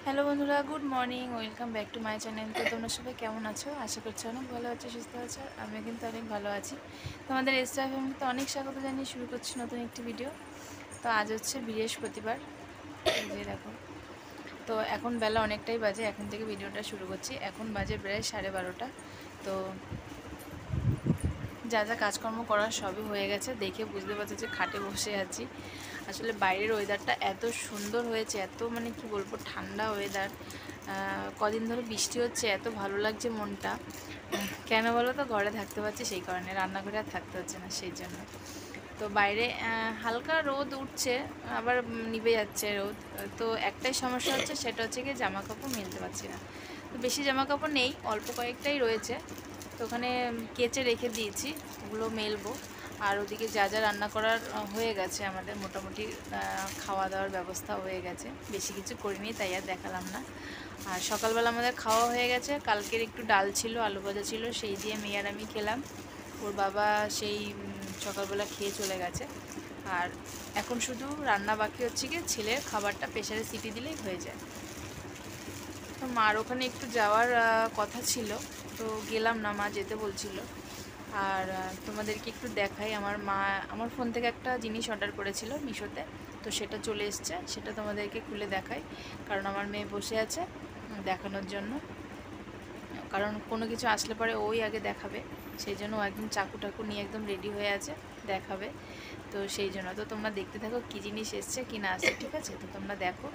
Hello বন্ধুরা, good morning, welcome back to my channel. তো তোমরা সবাই কেমন আছো? আশা করছি অনেক ভালো আছো, সুস্থ আছো। আমিও কিন্তু অনেক ভালো আছি। তোমাদের এসরা ফ্যামিলিতে অনেক স্বাগত জানিয়ে শুরু করছি নতুন একটি ভিডিও। তো আজ হচ্ছে বৃহস্পতিবার, এই যে দেখো। তো এখন বেলা অনেকটাই বাজে, এখন থেকে ভিডিওটা শুরু করছি। এখন বাজে প্রায় 12:30। তো যা যা কাজকর্ম করার সবই হয়ে গেছে, দেখে বুঝতে পারছি যে খাটে বসে আছি। আসলে বাইরের ওয়েদারটা এত সুন্দর হয়েছে, এত মানে কি বলবো, ঠান্ডা ওয়েদার। কদিন ধরে বৃষ্টি হচ্ছে, এত ভালো লাগছে মনটা। কেন বলো তো, ঘরে থাকতে পারছি সেই কারণে, রান্নাঘরে আর থাকতে হচ্ছে না সেই জন্য। তো বাইরে হালকা রোদ উঠছে, আবার নিভে যাচ্ছে রোদ। তো একটাই সমস্যা হচ্ছে, সেটা হচ্ছে কি জামা কাপড় মেলতে পারছি না। তো বেশি জামা কাপড় নেই, অল্প কয়েকটাই রয়েছে। তো ওখানে কেচে রেখে দিয়েছি, ওগুলো মেলবো। আর ওদিকে যা যা রান্না করার হয়ে গেছে, আমাদের মোটামুটি খাওয়া দাওয়ার ব্যবস্থা হয়ে গেছে। বেশি কিছু করিনি, তাই আর দেখালাম না। আর সকালবেলা আমাদের খাওয়া হয়ে গেছে, কালকের একটু ডাল ছিল, আলু ভাজা ছিল, সেই দিয়ে মেয়ে আর আমি খেলাম। ওর বাবা সেই সকালবেলা খেয়ে চলে গেছে। আর এখন শুধু রান্না বাকি হচ্ছে কি, ছেলের খাবারটা প্রেসারে সিটি দিলেই হয়ে যায়। তো মার ওখানে একটু যাওয়ার কথা ছিল, তো গেলাম না, মা যেতে বলছিল। আর তোমাদেরকে একটু দেখাই, আমার মা আমার ফোন থেকে একটা জিনিস অর্ডার করেছিল মিশোতে, তো সেটা চলে এসছে, সেটা তোমাদেরকে খুলে দেখাই। কারণ আমার মেয়ে বসে আছে দেখানোর জন্য, কারণ কোনো কিছু আসলে পরে ওই আগে দেখাবে। সেই জন্য ও একদম চাকু টাকু নিয়ে একদম রেডি হয়ে আছে, দেখাবে। তো সেই জন্য তো তোমরা দেখতে থাকো কী জিনিস এসছে কি না আসছে, ঠিক আছে? তো তোমরা দেখো।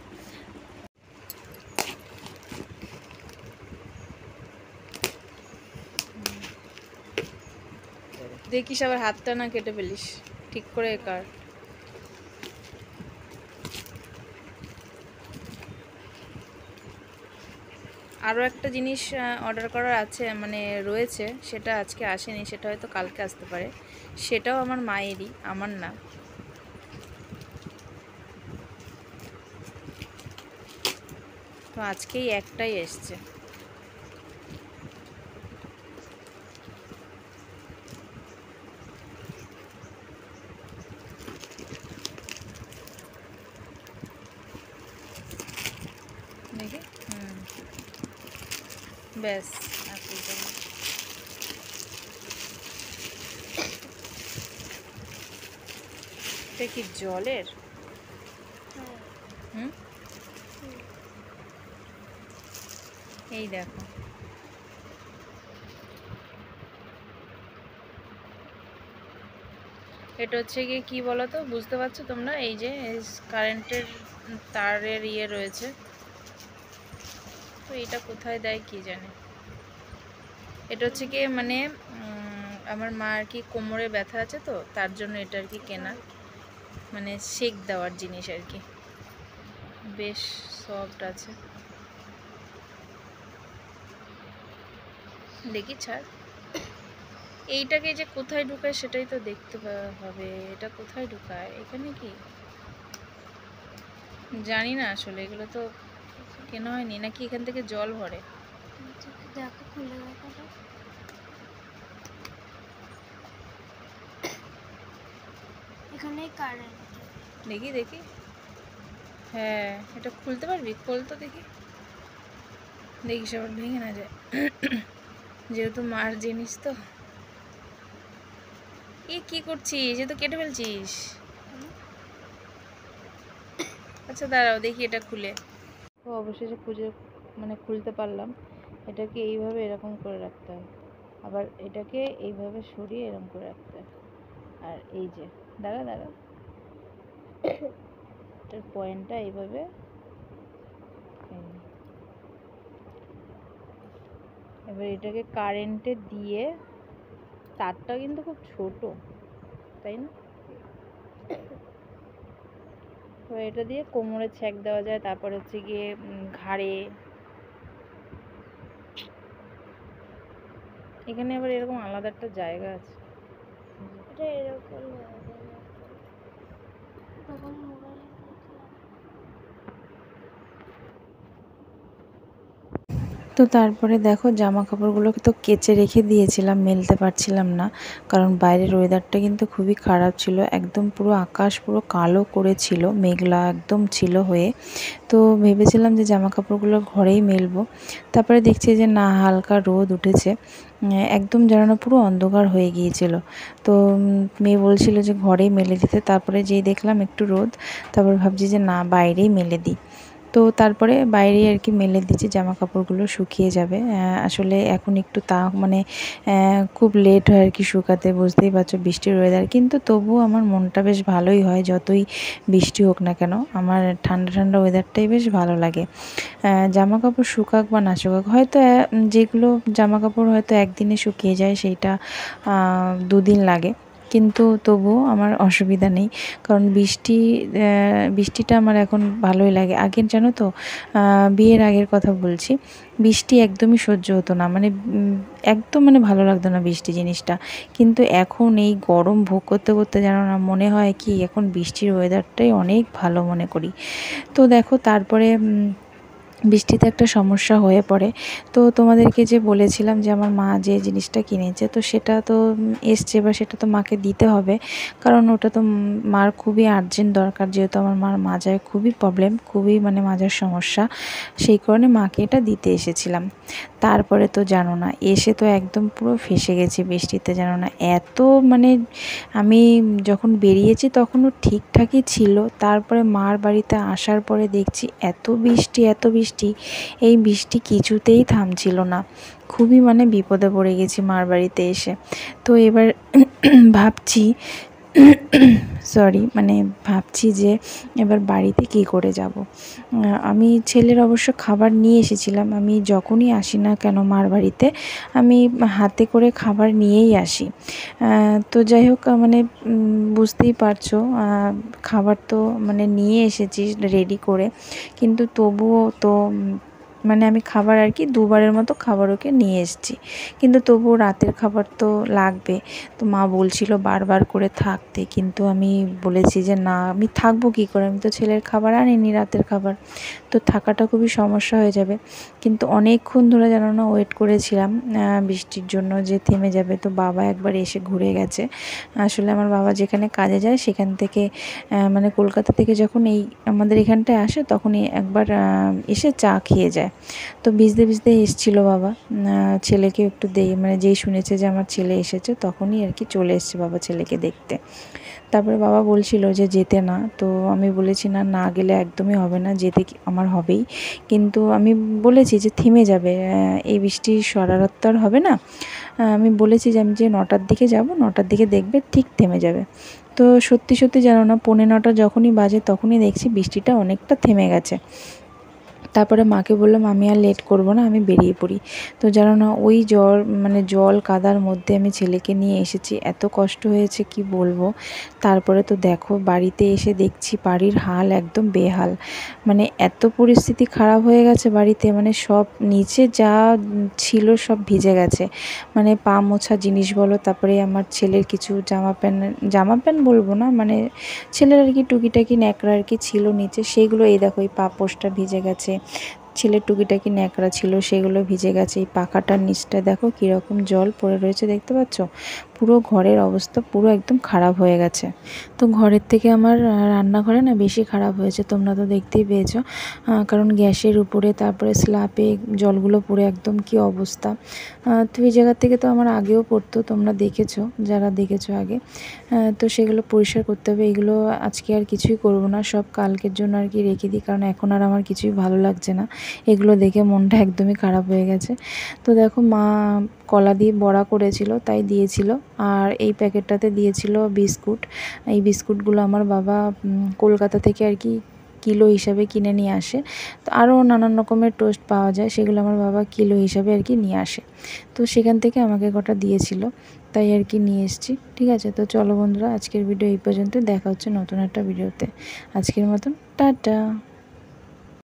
দেখিস আবার হাতটা না কেটে ফেলিস, ঠিক করে কার। আরও একটা জিনিস অর্ডার করার আছে, মানে রয়েছে, সেটা আজকে আসেনি, সেটা হয়তো কালকে আসতে পারে। সেটাও আমার মায়েরই, আমার না। তো আজকেই একটাই এসছে। দেখি, ব্যাস। এটা কি জলের? হুম, এই দেখো। এটা হচ্ছে গিয়ে কী বলো তো, বুঝতে পারছো তোমরা? এই যে কারেন্টের তারের ইয়ে রয়েছে, তো এটা কোথায় দেয় কি জানে। এটা হচ্ছে গিয়ে মানে আমার মা আর কি কোমরে ব্যথা আছে, তো তার জন্য এটা আর কি কেনা, মানে সেক দেওয়ার জিনিস আর কি। বেশ সফট আছে, দেখি ছাড়। এইটাকে যে কোথায় ঢুকায় সেটাই তো দেখতে হবে। এটা কোথায় ঢুকায়? এখানে কি জানি না আসলে, এগুলো তো কেনা হয়নি। নাকি এখান থেকে জল ভরে? দেখো, খুলে দেখো তো। এখানেই কারেন্ট। দেখি দেখি। হ্যাঁ, এটা খুলতে পারবি? খোল তো দেখি, দেখিস আবার ভেঙে না যায়। যেহেতু মার জিনিস তো। কি করছিস? এ তো কেটে ফেলছিস। আচ্ছা দাঁড়াও, দেখি এটা খুলে। তো অবশেষে মানে খুলতে পারলাম। এটাকে এইভাবে এরকম করে রাখতে হয়, আবার এটাকে এইভাবে সরিয়ে এরকম করে রাখতে হয়। আর এই যে, দাঁড়া দাঁড়া, এটার পয়েন্টটা এইভাবে। এবার এটাকে কারেন্টে দিয়ে, তারটা কিন্তু খুব ছোট, তাই না? তো এটা দিয়ে কোমরে ছ্যাঁক দেওয়া যায়, তারপর হচ্ছে গিয়ে ঘাড়ে। এখানে আবার এরকম আলাদা একটা জায়গা আছে। এটা এরকম তখন মোবাইলে তো তারপরে দেখো জামা কাপড়গুলোকে তো কেচে রেখে দিয়েছিলাম, মেলতে পারছিলাম না, কারণ বাইরের ওয়েদারটা কিন্তু খুবই খারাপ ছিল, একদম পুরো আকাশ পুরো কালো করেছিল, মেঘলা একদম ছিল হয়ে। তো ভেবেছিলাম যে জামা কাপড়গুলো ঘরেই মেলবো, তারপরে দেখছি যে না, হালকা রোদ উঠেছে, একদম যেন পুরো অন্ধকার হয়ে গিয়েছিল। তো মেয়ে বলছিল যে ঘরেই মেলে দিতে, তারপরে যেই দেখলাম একটু রোদ, তারপর ভাবছি যে না, বাইরেই মেলে দিই। তো তারপরে বাইরেই আর কি মেলে দিয়েছি, জামা কাপড়গুলো শুকিয়ে যাবে। আসলে এখন একটু মানে খুব লেট হয় আর কি শুকাতে, বুঝতেই পারছো বৃষ্টির ওয়েদার, কিন্তু তবুও আমার মনটা বেশ ভালোই হয়, যতই বৃষ্টি হোক না কেন আমার ঠান্ডা ঠান্ডা ওয়েদারটাই বেশ ভালো লাগে। জামা কাপড় শুকাক বা না শুকাক, হয়তো যেগুলো জামা কাপড় হয়তো একদিনে শুকিয়ে যায়, সেইটা 2 দিন লাগে, কিন্তু তবুও আমার অসুবিধা নেই, কারণ বৃষ্টিটা আমার এখন ভালোই লাগে। আগের জানো তো, বিয়ের আগের কথা বলছি, বৃষ্টি একদমই সহ্য হতো না, মানে একদম মানে ভালো লাগতো না বৃষ্টি জিনিসটা, কিন্তু এখন এই গরম ভোগ করতে করতে যেন না মনে হয় কি এখন বৃষ্টির ওয়েদারটাই অনেক ভালো মনে করি। তো দেখো তারপরে বৃষ্টিতে একটা সমস্যা হয়ে পড়ে। তো তোমাদেরকে যে বলেছিলাম যে আমার মা যে জিনিসটা কিনেছে, তো সেটা তো এসছে, বা সেটা তো মাকে দিতে হবে, কারণ ওটা তো মার খুবই আর্জেন্ট দরকার, যেহেতু আমার মার মাজায় খুবই প্রবলেম, খুবই মানে মাজার সমস্যা, সেই কারণে মাকে এটা দিতে এসেছিলাম। তারপরে তো জানো না, এসে তো একদম পুরো ফেঁসে গেছি বৃষ্টিতে, জানো না এত মানে, আমি যখন বেরিয়েছি তখনও ঠিকঠাকই ছিল, তারপরে মার বাড়িতে আসার পরে দেখছি এত বৃষ্টি এত বৃষ্টি, এই বৃষ্টি কিছুতেই থামছিল না, খুবই মানে বিপদে পড়ে গেছি মার বাড়িতে এসে। তো এবার ভাবছি মানে ভাবছি যে এবার বাড়িতে কী করে যাব। আমি ছেলের অবশ্য খাবার নিয়ে এসেছিলাম, আমি যখনই আসি না কেন মার বাড়িতে আমি হাতে করে খাবার নিয়েই আসি। তো যাই হোক, মানে বুঝতেই পারছো, খাবার তো মানে নিয়ে এসেছি রেডি করে, কিন্তু তবুও তো মানে আমি খাবার আর কি 2বারের মতো খাবার ওকে নিয়ে এসেছি, কিন্তু তবুও রাতের খাবার তো লাগবে। তো মা বলছিল বারবার করে থাকতে, কিন্তু আমি বলেছি যে না, আমি থাকবো কী করে, আমি তো ছেলের খাবার আনিনি রাতের খাবার, তো থাকাটা খুবই সমস্যা হয়ে যাবে। কিন্তু অনেকক্ষণ ধরে যেন না ওয়েট করেছিলাম বৃষ্টির জন্য, যে থেমে যাবে। তো বাবা একবার এসে ঘুরে গেছে, আসলে আমার বাবা যেখানে কাজে যায় সেখান থেকে মানে কলকাতা থেকে যখন এই আমাদের এখানটায় আসে তখনই একবার এসে চা খেয়ে যায়। তো ভিজতে ভিজতে এসেছিলো বাবা, ছেলেকে একটু মানে যেই শুনেছে যে আমার ছেলে এসেছে তখনই আর কি চলে এসছে বাবা ছেলেকে দেখতে। তারপরে বাবা বলছিল যে যেতে না, তো আমি বলেছি না, না গেলে একদমই হবে না, যেতে আমার হবেই, কিন্তু আমি বলেছি যে থেমে যাবে, এই বৃষ্টি সরারত তো আর হবে না। আমি বলেছি যে আমি যে 9টার দিকে যাব, 9টার দিকে দেখবে ঠিক থেমে যাবে। তো সত্যি সত্যি জানো না, 9:45 যখনই বাজে তখনই দেখছি বৃষ্টিটা অনেকটা থেমে গেছে। তারপরে মাকে বললাম আমি আর লেট করব না, আমি বেরিয়ে পড়ি। তো জানো না, ওই মানে জল কাদার মধ্যে আমি ছেলেকে নিয়ে এসেছি, এত কষ্ট হয়েছে কি বলবো। তারপরে তো দেখো বাড়িতে এসে দেখছি বাড়ির হাল একদম বেহাল, মানে এত পরিস্থিতি খারাপ হয়ে গেছে বাড়িতে, মানে সব নিচে যা ছিল সব ভিজে গেছে, মানে পা মোছা জিনিস বলো, তারপরে আমার ছেলের কিছু জামা প্যান্ট বলবো না, মানে ছেলের আর কি টুকিটাকি ন্যাকড়া আর কি ছিল নিচে, সেইগুলো এই দেখো এই পাপোশটা ভিজে গেছে, ছেলের টুকিটাকি ন্যাকড়া ছিল সেগুলো ভিজে গেছে, এই পাখাটার নিচটা দেখো কীরকম জল পড়ে রয়েছে, দেখতে পাচ্ছ, পুরো ঘরের অবস্থা পুরো একদম খারাপ হয়ে গেছে। তো ঘরের থেকে আমার রান্নাঘরে না বেশি খারাপ হয়েছে, তোমরা তো দেখতেই পেয়েছো, কারণ গ্যাসের উপরে তারপরে স্ল্যাপে জলগুলো পড়ে একদম কি অবস্থা। তো এই জায়গার থেকে তো আমার আগেও পড়তো, তোমরা দেখেছো যারা দেখেছো আগে, তো সেগুলো পরিষ্কার করতে হবে, এগুলো আজকে আর কিছুই করব না, সব কালকের জন্য আর কি রেখে দিই, কারণ এখন আর আমার কিছুই ভালো লাগছে না, এগুলো দেখে মনটা একদমই খারাপ হয়ে গেছে। তো দেখো মা কলা দিয়ে বড়া করেছিল তাই দিয়েছিল, আর এই প্যাকেটটাতে দিয়েছিল বিস্কুট, এই বিস্কুটগুলো আমার বাবা কলকাতা থেকে আর কি কিলো হিসাবে কিনে নিয়ে আসে, তো আরও নানান রকমের টোস্ট পাওয়া যায়, সেগুলো আমার বাবা কিলো হিসাবে আর কি নিয়ে আসে, তো সেখান থেকে আমাকে কটা দিয়েছিল, তাই আর কি নিয়ে এসেছি। ঠিক আছে, তো চলো বন্ধুরা, আজকের ভিডিও এই পর্যন্ত, দেখা হচ্ছে নতুন একটা ভিডিওতে, আজকের মতন টাটা।